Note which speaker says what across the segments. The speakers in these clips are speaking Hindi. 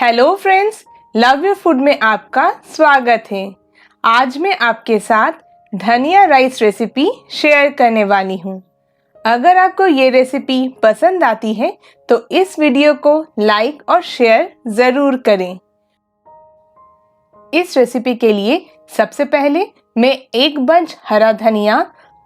Speaker 1: Hello friends, love you food में आपका स्वागत है। आज मैं आपके साथ धनिया राइस रेसिपी शेयर करने वाली हूँ। अगर आपको ये रेसिपी पसंद आती है तो इस वीडियो को लाइक और शेयर ज़रूर करें। इस रेसिपी के लिए सबसे पहले मैं एक बंच हरा धनिया,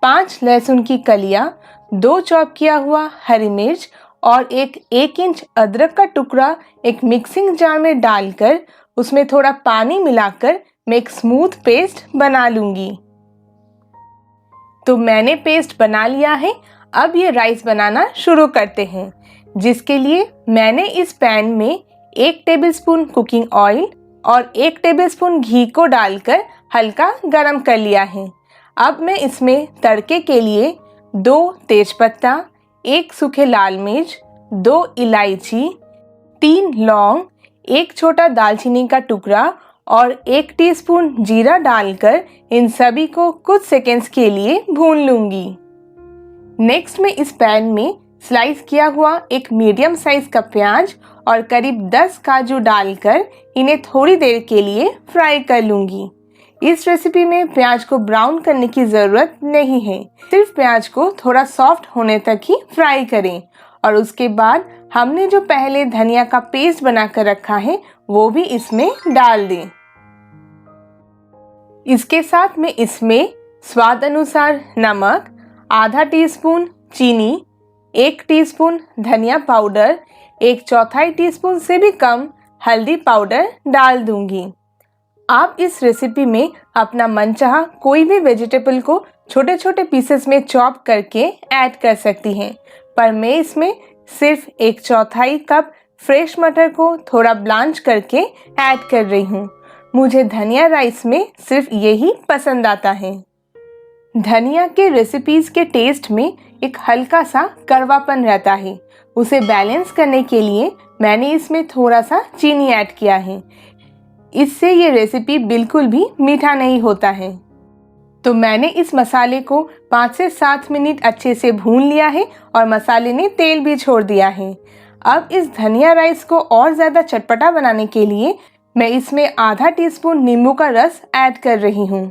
Speaker 1: 5 लहसुन की कलियाँ, 2 चॉप किया हुआ हरी मिर्च और एक इंच अदरक का टुकड़ा एक मिक्सिंग जार में डालकर उसमें थोड़ा पानी मिलाकर मैं एक स्मूथ पेस्ट बना लूंगी। तो मैंने पेस्ट बना लिया है। अब ये राइस बनाना शुरू करते हैं, जिसके लिए मैंने इस पैन में 1 टेबलस्पून कुकिंग ऑयल और 1 टेबलस्पून घी को डालकर हल्का गरम कर लिया है। अब मैं इसमें तड़के के लिए 2 तेजपत्ता, 1 सूखे लाल मिर्च, 2 इलायची, 3 लौंग, 1 छोटा दालचीनी का टुकड़ा और 1 टीस्पून जीरा डालकर इन सभी को कुछ सेकेंड्स के लिए भून लूंगी। नेक्स्ट मैं इस पैन में स्लाइस किया हुआ एक मीडियम साइज का प्याज और करीब 10 काजू डालकर इन्हें थोड़ी देर के लिए फ्राई कर लूंगी। इस रेसिपी में प्याज को ब्राउन करने की ज़रूरत नहीं है, सिर्फ प्याज को थोड़ा सॉफ्ट होने तक ही फ्राई करें और उसके बाद हमने जो पहले धनिया का पेस्ट बनाकर रखा है वो भी इसमें डाल दें। इसके साथ में इसमें स्वाद अनुसार नमक, आधा टीस्पून चीनी, 1 टीस्पून धनिया पाउडर, 1/4 टीस्पून से भी कम हल्दी पाउडर डाल दूंगी। आप इस रेसिपी में अपना मनचाहा कोई भी वेजिटेबल को छोटे छोटे पीसेस में चॉप करके ऐड कर सकती हैं, पर मैं इसमें सिर्फ 1/4 कप फ्रेश मटर को थोड़ा ब्लांच करके ऐड कर रही हूँ। मुझे धनिया राइस में सिर्फ यही पसंद आता है। धनिया के रेसिपीज़ के टेस्ट में एक हल्का सा कड़वापन रहता है। उसे बैलेंस करने के लिए मैंने इसमें थोड़ा सा चीनी ऐड किया है। इससे ये रेसिपी बिल्कुल भी मीठा नहीं होता है। तो मैंने इस मसाले को 5 से 7 मिनट अच्छे से भून लिया है और मसाले ने तेल भी छोड़ दिया है। अब इस धनिया राइस को और ज़्यादा चटपटा बनाने के लिए मैं इसमें आधा टीस्पून नींबू का रस ऐड कर रही हूँ।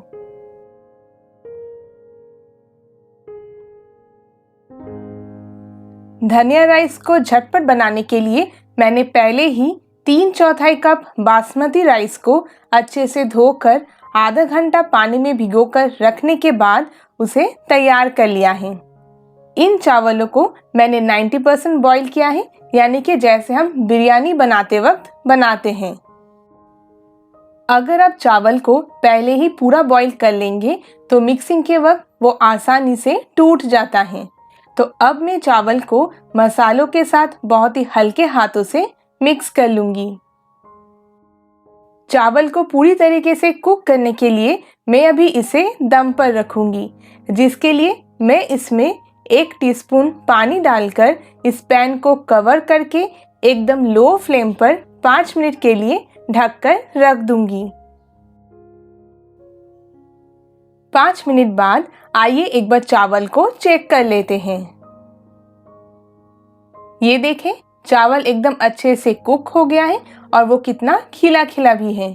Speaker 1: धनिया राइस को झटपट बनाने के लिए मैंने पहले ही 3/4 कप बासमती राइस को अच्छे से धोकर आधा घंटा पानी में भिगोकर रखने के बाद उसे तैयार कर लिया है। इन चावलों को मैंने 90% बॉईल किया है, यानी कि जैसे हम बिरयानी बनाते वक्त बनाते हैं। अगर आप चावल को पहले ही पूरा बॉईल कर लेंगे तो मिक्सिंग के वक्त वो आसानी से टूट जाता है। तो अब मैं चावल को मसालों के साथ बहुत ही हल्के हाथों से मिक्स कर लूंगी। चावल को पूरी तरीके से कुक करने के लिए मैं अभी इसे दम पर रखूंगी, जिसके लिए मैं इसमें 1 टीस्पून पानी डालकर इस पैन को कवर करके एकदम लो फ्लेम पर 5 मिनट के लिए ढककर रख दूंगी। 5 मिनट बाद आइए एक बार चावल को चेक कर लेते हैं। ये देखें, चावल एकदम अच्छे से कुक हो गया है और वो कितना खिला खिला भी है।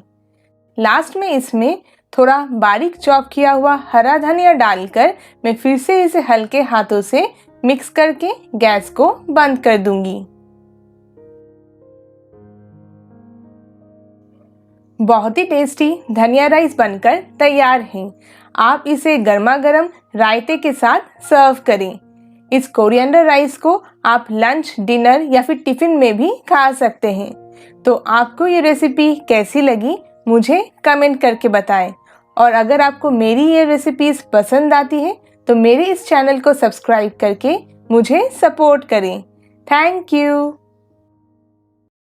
Speaker 1: लास्ट में इसमें थोड़ा बारीक चॉप किया हुआ हरा धनिया डालकर मैं फिर से इसे हल्के हाथों से मिक्स करके गैस को बंद कर दूंगी। बहुत ही टेस्टी धनिया राइस बनकर तैयार है। आप इसे गर्मा गर्म रायते के साथ सर्व करें। इस कोरिएंडर राइस को आप लंच, डिनर या फिर टिफिन में भी खा सकते हैं। तो आपको ये रेसिपी कैसी लगी मुझे कमेंट करके बताएं। और अगर आपको मेरी ये रेसिपीज पसंद आती है तो मेरे इस चैनल को सब्सक्राइब करके मुझे सपोर्ट करें। Thank you.